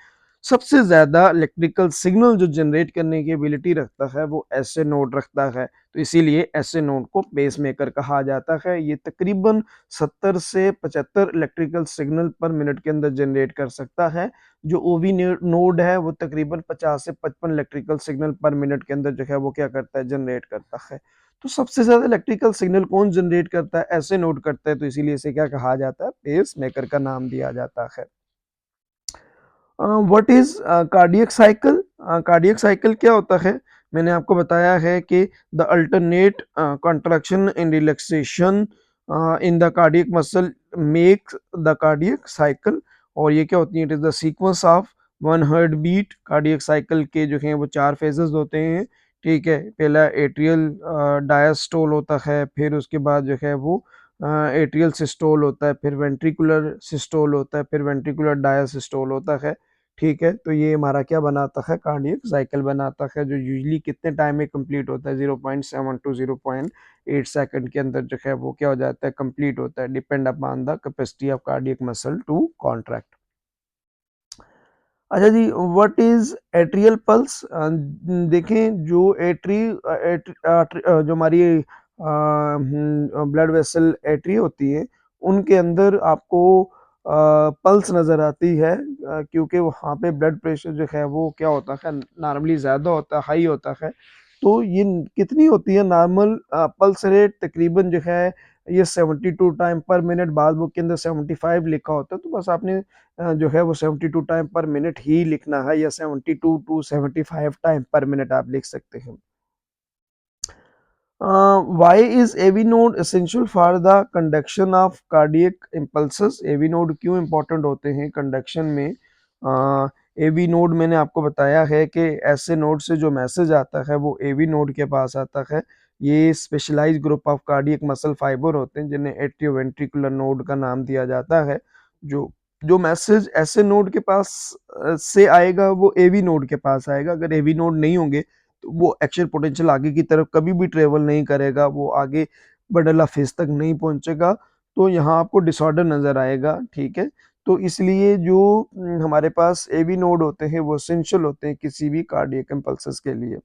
सबसे ज्यादा इलेक्ट्रिकल सिग्नल जो जनरेट करने की एबिलिटी रखता है वो ऐसे नोड रखता है। तो इसीलिए ऐसे नोड को पेस मेकर कहा जाता है। ये तकरीबन 70 से 75 इलेक्ट्रिकल सिग्नल पर मिनट के अंदर जनरेट कर सकता है। जो ओवी नोड है वो तकरीबन 50 से 55 इलेक्ट्रिकल सिग्नल पर मिनट के अंदर जो है वो क्या करता है, जनरेट करता है। तो सबसे ज्यादा इलेक्ट्रिकल सिग्नल कौन जनरेट करता है? ऐसे नोड करता है। तो इसीलिए इसे क्या कहा जाता है, पेस मेकर का नाम दिया जाता है। What is cardiac cycle? Cardiac cycle क्या होता है? मैंने आपको बताया है कि the alternate contraction and relaxation in the cardiac muscle make the cardiac cycle. और ये क्या होती है, it is the sequence of one heart beat. Cardiac cycle के जो हैं वो 4 फेजेस होते हैं। ठीक है, पहला एट्रियल डायस्टोल होता है, फिर उसके बाद जो है वो एट्रियल सिस्टोल होता है, फिर वेंट्रिकुलर सिस्टोल होता है, फिर वेंट्रिकुलर डायसिस्टोल होता है। ठीक है, तो ये हमारा क्या बनाता है, कार्डियक साइकिल बनाता है, जो यूजली कितने टाइम में कंप्लीट होता है, 0.7 टू 0.8 सेकंड के अंदर जो है वो क्या हो जाता है, कंप्लीट होता है, depend upon the capacity of cardiac muscle to contract. अच्छा जी, व्हाट इज एट्रियल पल्स? देखें जो जो हमारी ब्लड वेसल एट्री होती है उनके अंदर आपको पल्स नज़र आती है, क्योंकि वहाँ पे ब्लड प्रेशर जो है वो क्या होता है, नॉर्मली ज़्यादा होता है, हाई होता है। तो ये कितनी होती है नॉर्मल पल्स रेट? तकरीबन जो है ये 72 टाइम पर मिनट, बाद बुक के अंदर 75 लिखा होता है। तो बस आपने जो है वो 72 टाइम पर मिनट ही लिखना है, या 72 टू 75 टाइम पर मिनट आप लिख सकते हैं। Why is AV node essential for the conduction of cardiac impulses? AV node क्यों इंपॉर्टेंट होते हैं कंडक्शन में? एवी नोड मैंने आपको बताया है कि ऐसे नोड से जो मैसेज आता है वो एवी नोड के पास आता है। ये specialised group of cardiac muscle fibre होते हैं जिन्हें एट्रियोवेंट्रिकुलर नोड का नाम दिया जाता है। जो जो मैसेज ऐसे नोड के पास से आएगा वो एवी नोड के पास आएगा। अगर एवी नोड नहीं होंगे तो वो एक्शन पोटेंशियल आगे की तरफ कभी भी ट्रेवल नहीं करेगा, वो आगे बडला फेज तक नहीं पहुंचेगा। तो यहाँ आपको डिसऑर्डर नजर आएगा। ठीक है, तो इसलिए जो हमारे पास एवी नोड होते हैं वो एसेंशियल होते हैं किसी भी कार्डियक इम्पल्सेस के लिए।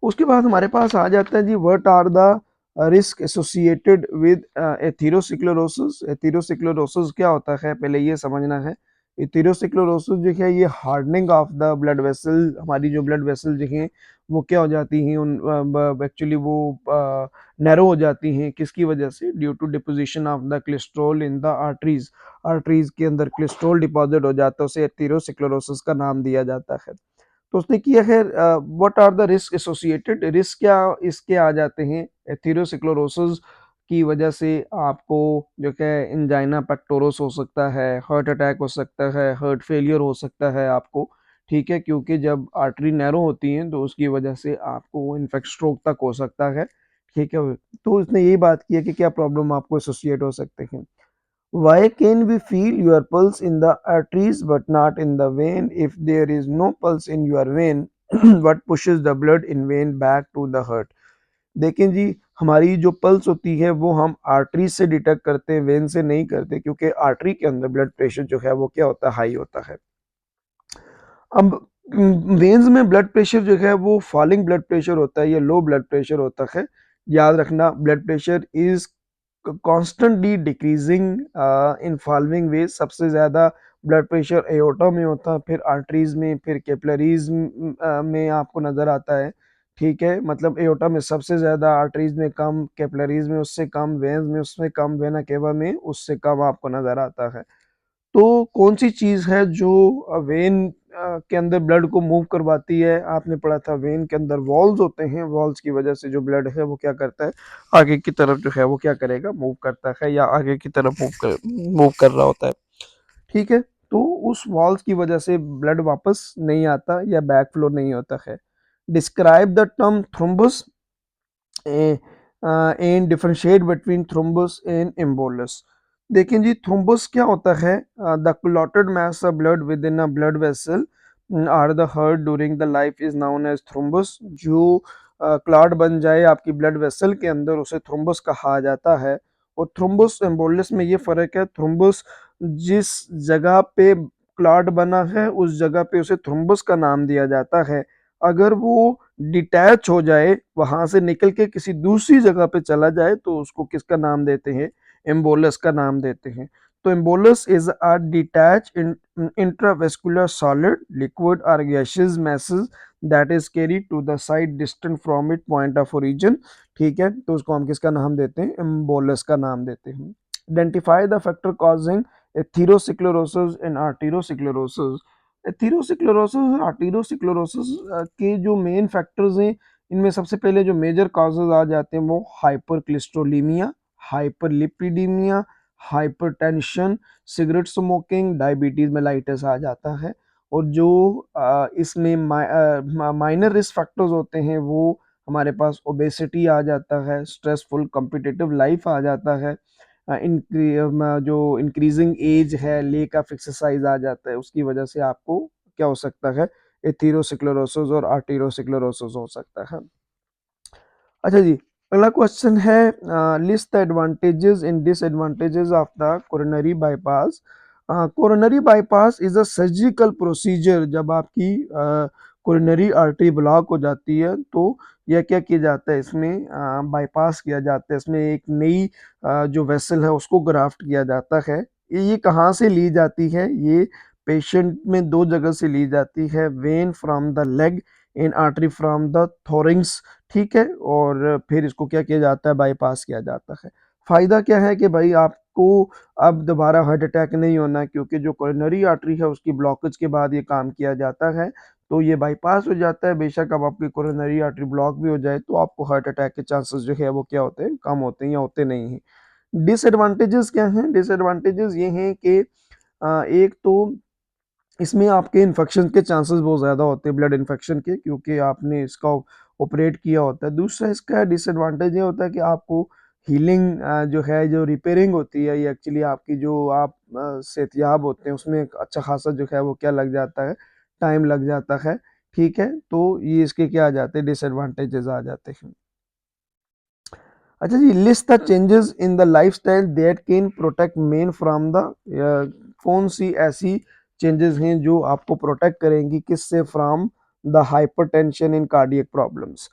उसके बाद हमारे पास आ जाता है जी, what are the risk associated with atherosclerosis? Atherosclerosis क्या होता है पहले ये समझना है। एथेरोस्क्लेरोसिस जो है ये hardening of the blood vessel, हमारी जो ब्लड वेसल जो हैं वो क्या हो जाती हैं, उन एक्चुअली वो नैरो हो जाती हैं। किसकी वजह से? Due to deposition of the cholesterol in the arteries. Arteries के अंदर कोलेस्ट्रॉल डिपॉजिट हो जाता है, उसे एथेरोस्क्लेरोसिस का नाम दिया जाता है। तो उसने किया है, what are the risk associated? Risk क्या इसके आ जाते हैं एथेरोस्क्लेरोसिस की वजह से? आपको जो है एंजाइना पेक्टोरस हो सकता है, हार्ट अटैक हो सकता है, हार्ट फेलियर हो सकता है आपको। ठीक है, क्योंकि जब आर्टरी नैरो होती हैं तो उसकी वजह से आपको इनफेक्ट स्ट्रोक तक हो सकता है। ठीक है, तो उसने यही बात की है कि क्या प्रॉब्लम आपको एसोसिएट हो सकते हैं। Why can we feel your pulse in the arteries but not in the vein? If there is no pulse in your vein, what pushes the blood in vein back to the heart? देखें जी, हमारी जो pulse होती है वो हम artery से detect करते हैं, वेन से नहीं करते, क्योंकि आर्टरी के अंदर ब्लड प्रेशर जो है वो क्या होता है, हाई होता है। अब वेन्स में ब्लड प्रेशर जो है वो फॉलिंग ब्लड प्रेशर होता है या लो ब्लड प्रेशर होता है। याद रखना, blood pressure is constantly decreasing in following veg. सबसे ज्यादा ब्लड प्रेशर एओर्टा में होता है, फिर आर्टरीज में, फिर कैपिलरीज में आपको नजर आता है। ठीक है, मतलब एओर्टा में सबसे ज़्यादा, आर्टरीज में कम, कैपिलरीज में उससे कम, वेन्स में उससे कम, वेना केवा में उससे कम आपको नज़र आता है। तो कौन सी चीज़ है जो वेन के अंदर ब्लड को मूव करवाती है? आपने पढ़ा था वेन के अंदर वॉल्स होते हैं, वॉल्स की वजह से जो ब्लड है वो क्या करता है, आगे की तरफ जो है वो क्या करेगा, मूव करता है, या आगे की तरफ मूव कर रहा होता है। ठीक है, तो उस वॉल्स की वजह से ब्लड वापस नहीं आता या बैक फ्लो नहीं होता है। Describe the term thrombus and differentiate between thrombus and embolus. देखें जी, थ्रोम्बस क्या होता है? The clotted mass of blood within a blood vessel or the heart during the life is known as thrombus. जो clot बन जाए आपकी blood vessel के अंदर उसे थ्रोम्बस कहा जाता है। और थ्रोम्बस एम्बोलस में ये फर्क है, थ्रोम्बस जिस जगह पे क्लॉट बना है उस जगह पे उसे थ्रोम्बस का नाम दिया जाता है। अगर वो डिटैच हो जाए, वहां से निकल के किसी दूसरी जगह पे चला जाए, तो उसको किसका नाम देते हैं? एम्बोलस का नाम देते हैं। तो embolus is a detach intravascular solid liquid और gaseous message that is carried to the site distant from it point of origin. ठीक है, तो उसको हम किसका नाम देते हैं? एम्बोलस का नाम देते हैं। Identify the factor causing atherosclerosis and arteriosclerosis. Atherosclerosis और आर्टेरियोस्क्लेरोसिस के जो मेन फैक्टर्स हैं, इनमें सबसे पहले जो मेजर कॉजेज आ जाते हैं वो hypercholesterolemia, hyperlipidemia, hypertension, cigarette smoking, diabetes mellitus आ जाता है। और जो इसमें माइनर रिस्क फैक्टर्स होते हैं वो हमारे पास ओबेसिटी आ जाता है, स्ट्रेसफुल कॉम्पिटिटिव लाइफ आ जाता है, जो इंक्रीजिंग एज है, लेक ऑफ एक्सरसाइज आ जाता है, उसकी वजह से आपको क्या हो सकता है? एथेरोस्क्लेरोसिस और आर्टेरियोस्क्लेरोसिस हो सकता है। अच्छा जी, अगला क्वेश्चन है, list the advantages and disadvantages of the coronary bypass. Coronary bypass is a surgical procedure. जब आपकी कोरोनरी आर्टरी ब्लॉक हो जाती है तो यह क्या किया जाता है? इसमें बाईपास किया जाता है, इसमें एक नई जो वेसल है उसको ग्राफ्ट किया जाता है। ये कहाँ से ली जाती है? ये पेशेंट में दो जगह से ली जाती है, vein from the leg and artery from the thorax. ठीक है, और फिर इसको क्या किया जाता है? बाईपास किया जाता है। फायदा क्या है कि भाई आपको अब दोबारा हार्ट अटैक नहीं होना, क्योंकि जो कोरोनरी आर्टरी है उसकी ब्लॉकेज के बाद ये काम किया जाता है, तो ये बाईपास हो जाता है। बेशक अब आपकी कोरोनरी आर्टरी ब्लॉक भी हो जाए तो आपको हार्ट अटैक के चांसेस जो है वो क्या होते हैं? कम होते हैं या होते नहीं हैं। डिसएडवांटेजेस क्या हैं? डिसएडवांटेजेस ये हैं कि एक तो इसमें आपके इन्फेक्शन के चांसेस बहुत ज़्यादा होते हैं, ब्लड इन्फेक्शन के, क्योंकि आपने इसका ऑपरेट किया होता है। दूसरा इसका डिसएडवांटेज ये होता है कि आपको हीलिंग जो है, जो रिपेयरिंग होती है, ये एक्चुअली आपकी जो आप सेहतयाब होते हैं उसमें एक अच्छा खासा जो है वो क्या लग जाता है? टाइम लग जाता है। ठीक है, तो ये इसके क्या आ जाते हैं? डिसएडवांटेजेस आ जाते हैं। अच्छा जी, list the changes in the lifestyle that can protect men from the. कौन सी ऐसी चेंजेस हैं जो आपको प्रोटेक्ट करेंगी किससे? From the hypertension in cardiac problems.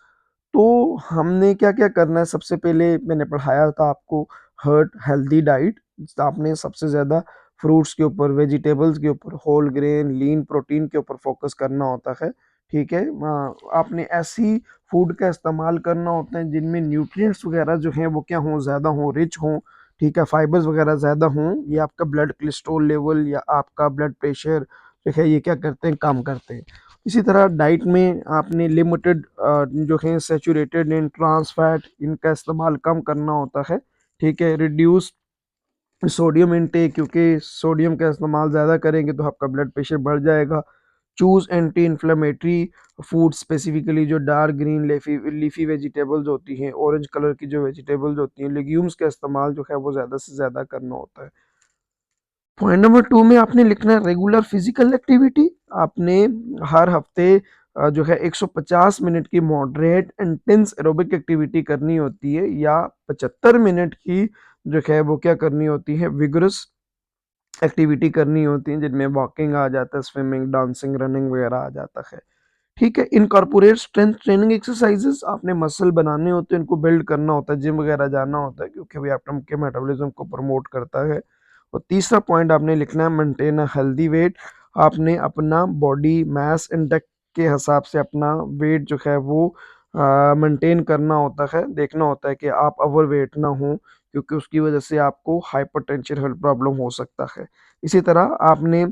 तो हमने क्या क्या करना है? सबसे पहले मैंने पढ़ाया था आपको हर्ट हेल्दी डाइट। आपने सबसे ज़्यादा फ्रूट्स के ऊपर, वेजिटेबल्स के ऊपर, होल ग्रेन, लीन प्रोटीन के ऊपर फोकस करना होता है। ठीक है, आपने ऐसी फूड का इस्तेमाल करना होता है जिनमें न्यूट्रिएंट्स वगैरह जो हैं वो क्या हों? ज़्यादा हों, रिच हों। ठीक है, फाइबर्स वगैरह ज़्यादा हों। ये आपका ब्लड कोलेस्ट्रॉल लेवल या आपका ब्लड प्रेशर जो है ये क्या करते हैं? कम करते हैं। इसी तरह डाइट में आपने लिमिटेड जो है सैचुरेटेड एंड ट्रांस फैट, इनका इस्तेमाल कम करना होता है। ठीक है, रिड्यूस सोडियम इनटेक, क्योंकि सोडियम का इस्तेमाल ज़्यादा करेंगे तो आपका ब्लड प्रेशर बढ़ जाएगा। Choose anti inflammatory food, specifically जो dark green leafy leafy vegetables होती हैं, ऑरेंज कलर की जो वेजिटेबल्स होती हैं, लेग्यूम्स का इस्तेमाल जो है वो ज़्यादा से ज़्यादा करना होता है। पॉइंट नंबर 2 में आपने लिखना है रेगुलर फिजिकल एक्टिविटी। आपने हर हफ्ते जो है 150 मिनट की मॉडरेट इंटेंस एरोबिक एक्टिविटी करनी होती है, या 75 मिनट की जो है वो क्या करनी होती है? विगरस एक्टिविटी करनी होती है, जिनमें वॉकिंग आ जाता है, स्विमिंग, डांसिंग, रनिंग वगैरह आ जाता है। ठीक है, इनकॉर्पोरेट स्ट्रेंथ ट्रेनिंग एक्सरसाइजेस। आपने मसल बनाने होते हैं, इनको बिल्ड करना होता है, जिम वगैरह जाना होता है, क्योंकि वो आपके मेटाबॉलिज्म को प्रमोट करता है। और तीसरा पॉइंट आपने लिखना है मेंटेन अ हेल्दी वेट। आपने अपना बॉडी मास इंडेक्स के हिसाब से अपना वेट जो है वो मेंटेन करना होता है, देखना होता है कि आप ओवरवेट ना हो, क्योंकि उसकी वजह से आपको हाइपरटेंशन हेल्थ प्रॉब्लम हो सकता है। इसी तरह आपने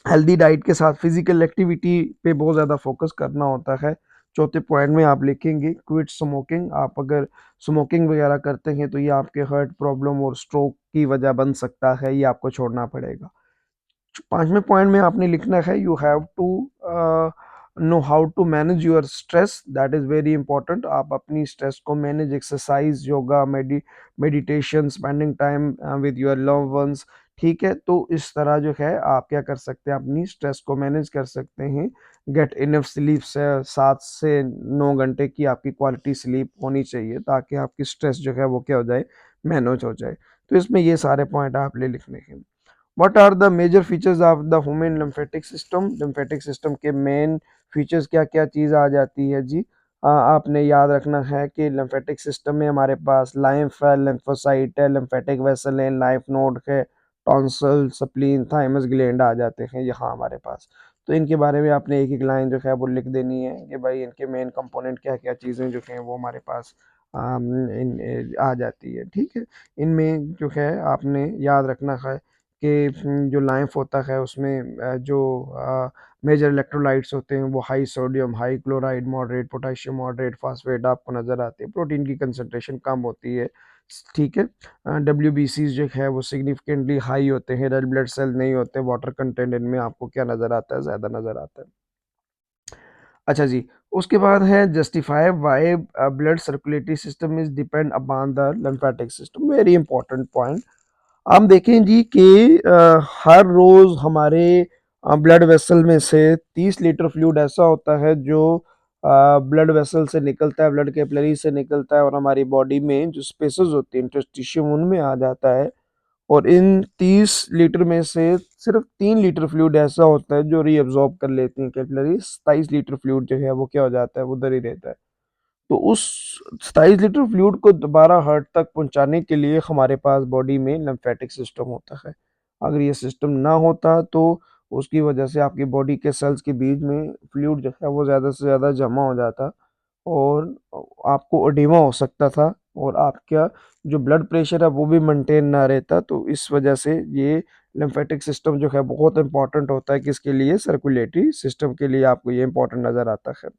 हेल्दी डाइट के साथ फिजिकल एक्टिविटी पे बहुत ज़्यादा फोकस करना होता है। चौथे पॉइंट में आप लिखेंगे क्विट स्मोकिंग। आप अगर स्मोकिंग वगैरह करते हैं तो ये आपके हार्ट प्रॉब्लम और स्ट्रोक की वजह बन सकता है, ये आपको छोड़ना पड़ेगा। पांचवें पॉइंट में आपने लिखना है you have to know how to manage your stress, that is very important. आप अपनी स्ट्रेस को manage, exercise, yoga, meditation, spending time with your love ones, ठीक है। तो इस तरह जो है आप क्या कर सकते हैं, अपनी स्ट्रेस को मैनेज कर सकते हैं। गेट इनफ स्लीप, से 7 से 9 घंटे की आपकी क्वालिटी स्लीप होनी चाहिए, ताकि आपकी स्ट्रेस जो है वो क्या हो जाए, मैनेज हो जाए। तो इसमें ये सारे पॉइंट आप ले लिखने हैं। What are the major features of the human lymphatic system? lymphatic system के मेन फीचर्स क्या क्या चीज़ आ जाती है जी। आपने याद रखना है कि lymphatic system में हमारे पास lymph है, lymphocyte है, lymphatic vessel है, lymph node है, टॉन्सल, स्प्लीन, थाइमस ग्लैंड आ जाते हैं यहाँ हमारे पास। तो इनके बारे में आपने एक एक लाइन जो है वो लिख देनी है कि भाई इनके मेन कंपोनेंट क्या क्या चीज़ें जो हैं वो हमारे पास आ जाती है, ठीक है। इनमें जो है आपने याद रखना है कि जो लाइम्फ होता है उसमें जो मेजर इलेक्ट्रोलाइट्स होते हैं वो high sodium, high chloride, moderate potassium, moderate phosphate आपको नज़र आते हैं। प्रोटीन की कंसंट्रेशन कम होती है, ठीक है। डब्ल्यू बी सी जो है वो सिग्निफिकेंटली हाई होते हैं, रेड ब्लड सेल नहीं होते, वाटर कंटेंट इनमें आपको क्या नज़र आता है, ज़्यादा नज़र आता है। अच्छा जी, उसके बाद है justify why blood circulatory system is depend upon the lymphatic system, very important point. हम देखें जी कि हर रोज़ हमारे ब्लड वेसल में से 30 लीटर फ्लूइड ऐसा होता है जो ब्लड वेसल से निकलता है, ब्लड कैपिलरी से निकलता है और हमारी बॉडी में जो स्पेसेस होती हैं इंटरस्टिशियम उनमें आ जाता है। और इन 30 लीटर में से सिर्फ 3 लीटर फ्लूइड ऐसा होता है जो रीअब्जॉर्ब कर लेती हैं कैपिलरी। 27 लीटर फ्लूइड जो है वो क्या हो जाता है, वो उधर ही रहता है। तो उस 27 लीटर फ्लूइड को दोबारा हार्ट तक पहुंचाने के लिए हमारे पास बॉडी में लिम्फेटिक सिस्टम होता है। अगर ये सिस्टम ना होता तो उसकी वजह से आपकी बॉडी के सेल्स के बीच में फ्लूइड जो है वो ज़्यादा से ज़्यादा जमा हो जाता और आपको एडिमा हो सकता था और आपका जो ब्लड प्रेशर है वो भी मेंटेन ना रहता। तो इस वजह से ये लिम्फेटिक सिस्टम जो है बहुत इंपॉर्टेंट होता है, किसके लिए, सर्कुलेटरी सिस्टम के लिए आपको ये इंपॉर्टेंट नज़र आता है।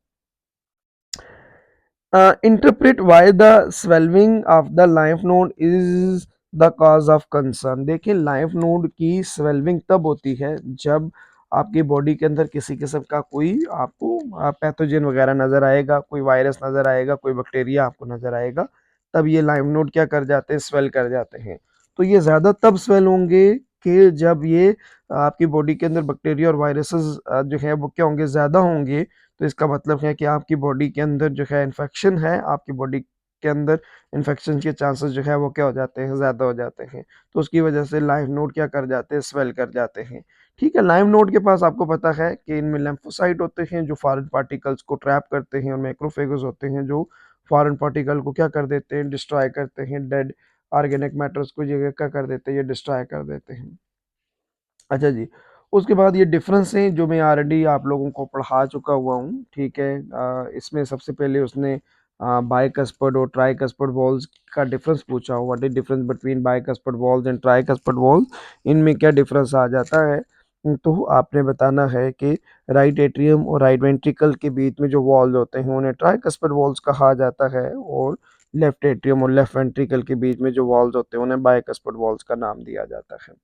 Interpret why the swelling of the lymph node is the cause of concern. देखिए लाइम्फ नोड की स्वेलिंग तब होती है जब आपकी बॉडी के अंदर किसी किस्म का कोई आपको पैथोजन वगैरह नजर आएगा, कोई वायरस नजर आएगा, कोई बैक्टीरिया आपको नजर आएगा, तब ये लाइम्फ नोड क्या कर जाते हैं, स्वेल कर जाते हैं। तो ये ज़्यादा तब स्वेल होंगे कि जब ये आपकी बॉडी के अंदर बैक्टीरिया और वायरसेस जो है वो क्या होंगे, ज़्यादा होंगे। तो इसका मतलब है कि आपकी बॉडी के अंदर जो है इन्फेक्शन है, आपकी बॉडी के अंदर इन्फेक्शन के चांसेस जो है वो क्या हो जाते हैं, ज़्यादा हो जाते हैं। तो उसकी वजह से लाइम्फ नोड क्या कर जाते हैं, स्वेल कर जाते हैं, ठीक है। लाइम्फ नोड के पास आपको पता है कि इनमें लिम्फोसाइट होते हैं जो फॉरेन पार्टिकल्स को ट्रैप करते हैं और मैक्रोफेगस होते हैं जो फॉरेन पार्टिकल को क्या कर देते हैं, डिस्ट्रॉय करते हैं, डेड ऑर्गेनिक मैटर्स को ये क्या कर देते हैं, ये डिस्ट्रॉय कर देते हैं। अच्छा जी, उसके बाद ये डिफरेंस हैं जो मैं ऑलरेडी आप लोगों को पढ़ा चुका हुआ हूँ, ठीक है। इसमें सबसे पहले उसने बाइकस्पर्ड और ट्राइकस्पर्ड वॉल्स का डिफरेंस पूछा, what is difference between bicuspid valves and tricuspid valves, इनमें क्या डिफरेंस आ जाता है। तो आपने बताना है कि राइट एट्रियम और राइट वेंट्रिकल के बीच में जो वॉल्स होते हैं उन्हें ट्राइकस्पर्ड वॉल्स कहा जाता है, और लेफ्ट एट्रियम और लेफ्ट वेंट्रिकल के बीच में जो वॉल्स होते हैं उन्हें बाइकस्पर्ड वॉल्स का नाम दिया जाता है।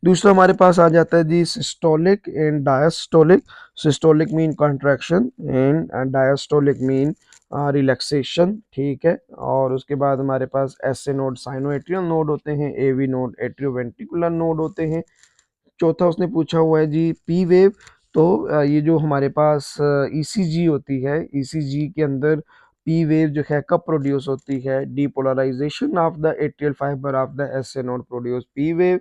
दूसरा हमारे पास आ जाता है जी systolic and diastolic. Systolic mean contraction and diastolic mean relaxation, ठीक है। और उसके बाद हमारे पास S A node sinoatrial node होते हैं, A V node atrioventricular node होते हैं। चौथा उसने पूछा हुआ है जी पी वेव। तो ये जो हमारे पास ईसीजी होती है, ईसीजी के अंदर पी वेव जो है कब प्रोड्यूस होती है, depolarisation of the atrial fibre of the S A node produce P wave,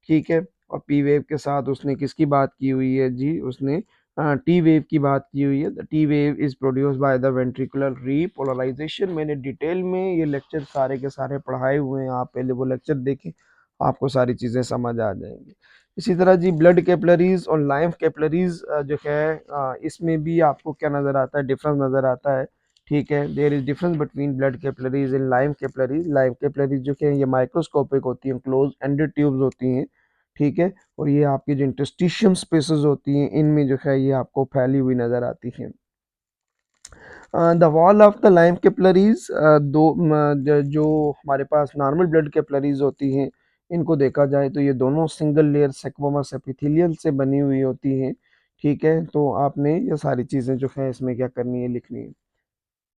ठीक है। और पी वेव के साथ उसने किसकी बात की हुई है जी, उसने टी वेव की बात की हुई है। The T wave is produce by the ventricular repolarisation. मैंने डिटेल में ये लेक्चर सारे के सारे पढ़ाए हुए हैं, आप पहले वो लेक्चर देखें, आपको सारी चीज़ें समझ आ जाएंगी। इसी तरह जी ब्लड कैपिलरीज और लाइम्फ कैपिलरीज जो है इसमें भी आपको क्या नज़र आता है, डिफरेंस नज़र आता है। ठीक है, there is difference between blood capillaries and lymph capillaries. Lymph capillaries जो है ये माइक्रोस्कोपिक होती हैं, क्लोज एंडेड ट्यूब्स होती हैं। ठीक है, और ये आपकी जो इंटरस्टिशियम स्पेसेस होती हैं इनमें जो है ये आपको फैली हुई नज़र आती हैं। The wall of the lime capillaries जो हमारे पास नॉर्मल ब्लड कैपिलरीज होती हैं इनको देखा जाए तो ये दोनों सिंगल लेयर स्क्वैमस एपिथेलियल से बनी हुई होती हैं। ठीक है, तो आपने ये सारी चीज़ें जो है इसमें क्या करनी है, लिखनी है।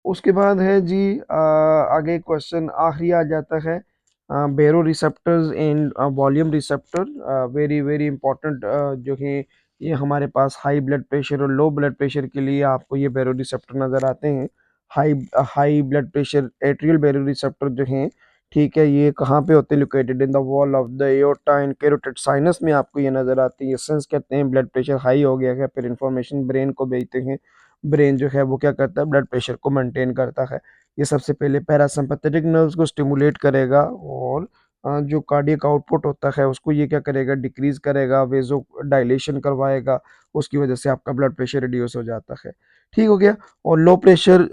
उसके बाद है जी आगे क्वेश्चन आखिरी आ जाता है, बेरो receptors and volume receptor. Very very important जो है ये हमारे पास हाई ब्लड प्रेशर और लो ब्लड प्रेशर के लिए आपको ये बेरो रिसेप्टर नज़र आते हैं। High high blood pressure atrial बेरो रिसेप्टर जो हैं, ठीक है, ये कहाँ पे होते हैं, located in the wall of the aorta and carotid sinus में आपको ये नज़र आती है। सेंस कहते हैं ब्लड प्रेशर हाई हो गया है, फिर इंफॉर्मेशन ब्रेन को भेजते हैं। ब्रेन जो है वो क्या करता है, ब्लड प्रेशर को मेंटेन करता है। ये सबसे पहले पैरासिम्पैथेटिक नर्व्स को स्टिमुलेट करेगा और जो कार्डियक आउटपुट होता है उसको ये क्या करेगा, डिक्रीज करेगा, वेजो डायलेशन करवाएगा। उसकी वजह से आपका ब्लड प्रेशर रिड्यूस हो जाता है। ठीक हो गया। और लो प्रेशर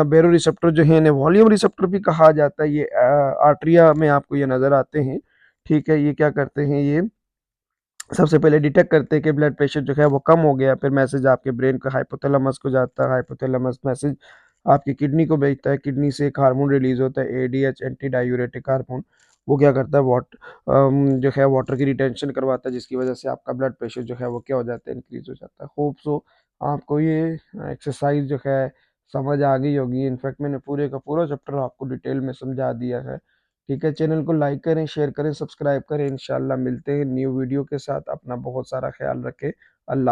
बेरो रिसेप्टर जो है इन्हें वॉल्यूम रिसेप्टर भी कहा जाता है। ये आर्टरिया में आपको ये नज़र आते हैं। ठीक है, ये क्या करते हैं, ये सबसे पहले डिटेक्ट करते हैं कि ब्लड प्रेशर जो है वो कम हो गया, फिर मैसेज आपके ब्रेन का हाइपोथैलेमस को जाता है, हाइपोथैलेमस मैसेज आपकी किडनी को भेजता है, किडनी से एक हार्मोन रिलीज होता है एडीएच, एंटी डायूरेटिक हार्मोन। वो क्या करता है, जो है वाटर की रिटेंशन करवाता है, जिसकी वजह से आपका ब्लड प्रेशर जो है वो क्या हो जाता है, इंक्रीज हो जाता है। होप सो आपको ये एक्सरसाइज जो है समझ आ गई होगी। इनफैक्ट मैंने पूरे का पूरा चैप्टर आपको डिटेल में समझा दिया है। ठीक है, चैनल को लाइक करें, शेयर करें, सब्सक्राइब करें। इंशाल्लाह मिलते हैं न्यू वीडियो के साथ। अपना बहुत सारा ख्याल रखें। अल्लाह।